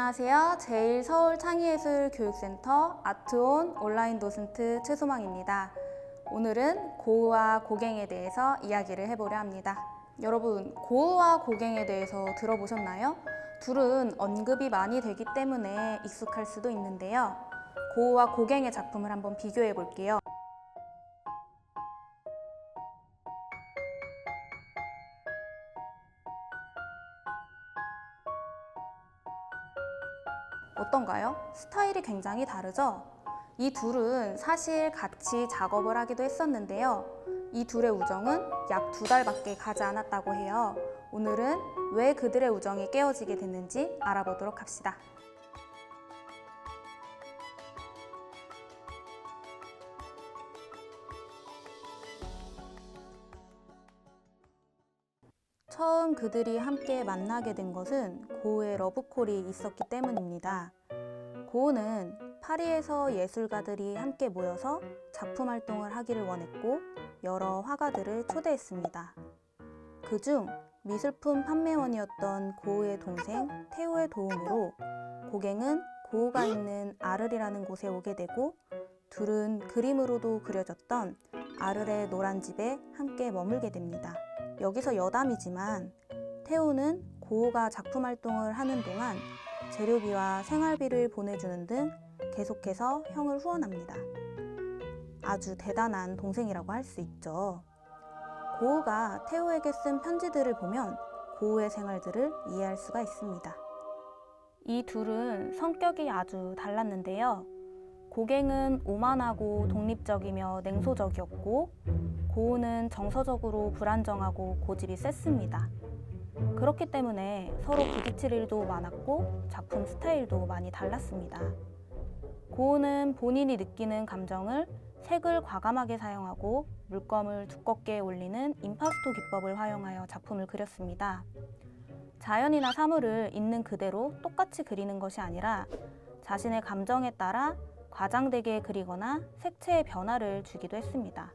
안녕하세요. 제1서울창의예술교육센터 아트온 온라인 도슨트 최소망입니다. 오늘은 고흐와 고갱에 대해서 이야기를 해보려 합니다. 여러분, 고흐와 고갱에 대해서 들어보셨나요? 둘은 언급이 많이 되기 때문에 익숙할 수도 있는데요. 고흐와 고갱의 작품을 한번 비교해 볼게요. 어떤가요? 스타일이 굉장히 다르죠? 이 둘은 사실 같이 작업을 하기도 했었는데요. 이 둘의 우정은 약 2달밖에 가지 않았다고 해요. 오늘은 왜 그들의 우정이 깨어지게 됐는지 알아보도록 합시다. 처음 그들이 함께 만나게 된 것은 고흐의 러브콜이 있었기 때문입니다. 고흐는 파리에서 예술가들이 함께 모여서 작품 활동을 하기를 원했고 여러 화가들을 초대했습니다. 그중 미술품 판매원이었던 고흐의 동생 테오의 도움으로 고갱은 고흐가 있는 아르이라는 곳에 오게 되고 둘은 그림으로도 그려졌던 아르의 노란 집에 함께 머물게 됩니다. 여기서 여담이지만 테오는 고흐가 작품 활동을 하는 동안 재료비와 생활비를 보내주는 등 계속해서 형을 후원합니다. 아주 대단한 동생이라고 할 수 있죠. 고흐가 테오에게 쓴 편지들을 보면 고흐의 생활들을 이해할 수가 있습니다. 이 둘은 성격이 아주 달랐는데요. 고갱은 오만하고 독립적이며 냉소적이었고 고흐는 정서적으로 불안정하고 고집이 셌습니다. 그렇기 때문에 서로 부딪힐 일도 많았고 작품 스타일도 많이 달랐습니다. 고흐는 본인이 느끼는 감정을 색을 과감하게 사용하고 물감을 두껍게 올리는 임파스토 기법을 활용하여 작품을 그렸습니다. 자연이나 사물을 있는 그대로 똑같이 그리는 것이 아니라 자신의 감정에 따라 과장되게 그리거나 색채의 변화를 주기도 했습니다.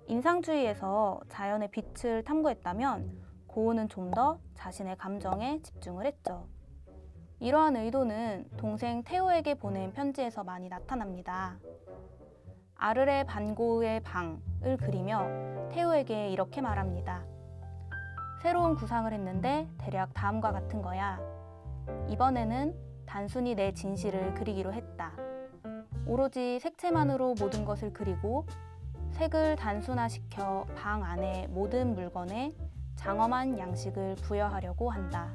인상주의에서 자연의 빛을 탐구했다면 고흐는 좀 더 자신의 감정에 집중을 했죠. 이러한 의도는 동생 테오에게 보낸 편지에서 많이 나타납니다. 아르레 반고흐의 방을 그리며 테오에게 이렇게 말합니다. 새로운 구상을 했는데 대략 다음과 같은 거야. 이번에는 단순히 내 진실을 그리기로 했다. 오로지 색채만으로 모든 것을 그리고 색을 단순화시켜 방 안의 모든 물건에 장엄한 양식을 부여하려고 한다.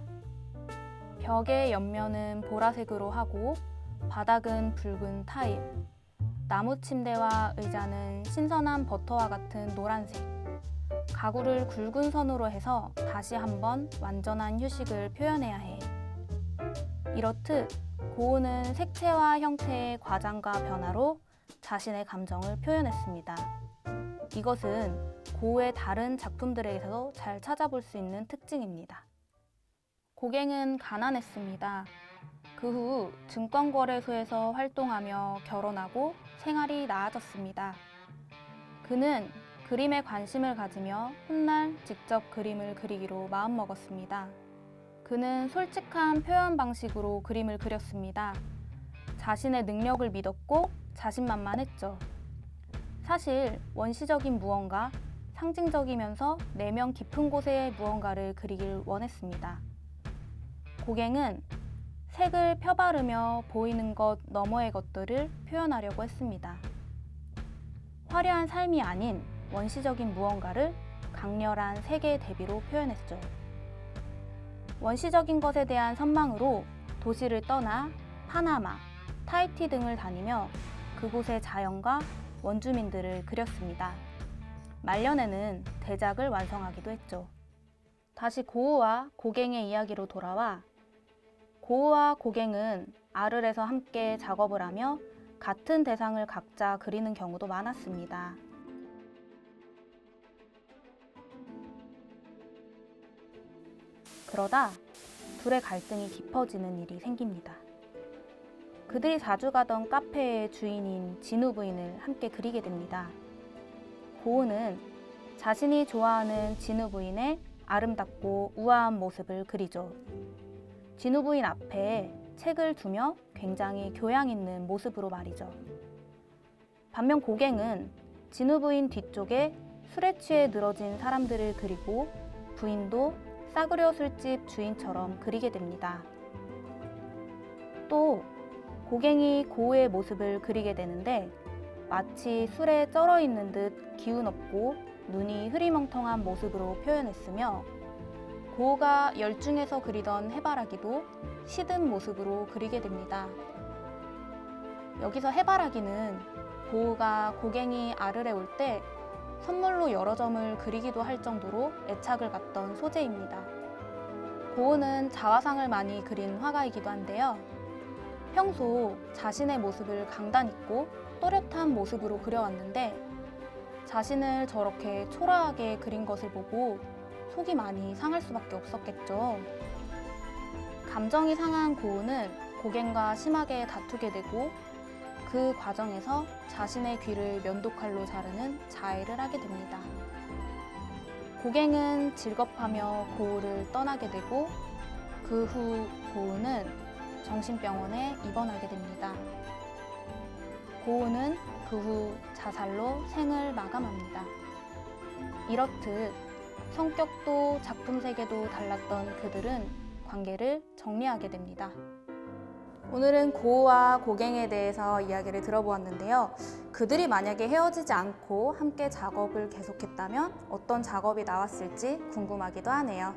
벽의 옆면은 보라색으로 하고 바닥은 붉은 타일, 나무 침대와 의자는 신선한 버터와 같은 노란색, 가구를 굵은 선으로 해서 다시 한번 완전한 휴식을 표현해야 해. 이렇듯 고흐는 색채와 형태의 과장과 변화로 자신의 감정을 표현했습니다. 이것은 고흐의 다른 작품들에서도 잘 찾아볼 수 있는 특징입니다. 고갱은 가난했습니다. 그 후 증권거래소에서 활동하며 결혼하고 생활이 나아졌습니다. 그는 그림에 관심을 가지며 훗날 직접 그림을 그리기로 마음먹었습니다. 그는 솔직한 표현 방식으로 그림을 그렸습니다. 자신의 능력을 믿었고 자신만만했죠. 사실 원시적인 무언가, 상징적이면서 내면 깊은 곳의 무언가를 그리길 원했습니다. 고갱은 색을 펴바르며 보이는 것 너머의 것들을 표현하려고 했습니다. 화려한 삶이 아닌 원시적인 무언가를 강렬한 색의 대비로 표현했죠. 원시적인 것에 대한 선망으로 도시를 떠나 파나마, 타히티 등을 다니며 그곳의 자연과 원주민들을 그렸습니다. 말년에는 대작을 완성하기도 했죠. 다시 고흐와 고갱의 이야기로 돌아와 고흐와 고갱은 아르에서 함께 작업을 하며 같은 대상을 각자 그리는 경우도 많았습니다. 그러다 둘의 갈등이 깊어지는 일이 생깁니다. 그들이 자주 가던 카페의 주인인 진우 부인을 함께 그리게 됩니다. 고흐는 자신이 좋아하는 진우 부인의 아름답고 우아한 모습을 그리죠. 진우 부인 앞에 책을 두며 굉장히 교양 있는 모습으로 말이죠. 반면 고갱은 진우 부인 뒤쪽에 술에 취해 늘어진 사람들을 그리고 부인도 싸구려 술집 주인처럼 그리게 됩니다. 또 고갱이 고우의 모습을 그리게 되는데 마치 술에 쩔어 있는 듯 기운 없고 눈이 흐리멍텅한 모습으로 표현했으며 고우가 열중해서 그리던 해바라기도 시든 모습으로 그리게 됩니다. 여기서 해바라기는 고우가 고갱이 알을 해올 때 선물로 여러 점을 그리기도 할 정도로 애착을 갖던 소재입니다. 고우는 자화상을 많이 그린 화가이기도 한데요. 평소 자신의 모습을 강단 있고 또렷한 모습으로 그려왔는데 자신을 저렇게 초라하게 그린 것을 보고 속이 많이 상할 수밖에 없었겠죠. 감정이 상한 고우는 고갱과 심하게 다투게 되고 그 과정에서 자신의 귀를 면도칼로 자르는 자해를 하게 됩니다. 고갱은 질겁하며 고우를 떠나게 되고 그 후 고우는 정신병원에 입원하게 됩니다. 고우는 그 후 자살로 생을 마감합니다. 이렇듯 성격도 작품 세계도 달랐던 그들은 관계를 정리하게 됩니다. 오늘은 고우와 고갱에 대해서 이야기를 들어보았는데요. 그들이 만약에 헤어지지 않고 함께 작업을 계속했다면 어떤 작업이 나왔을지 궁금하기도 하네요.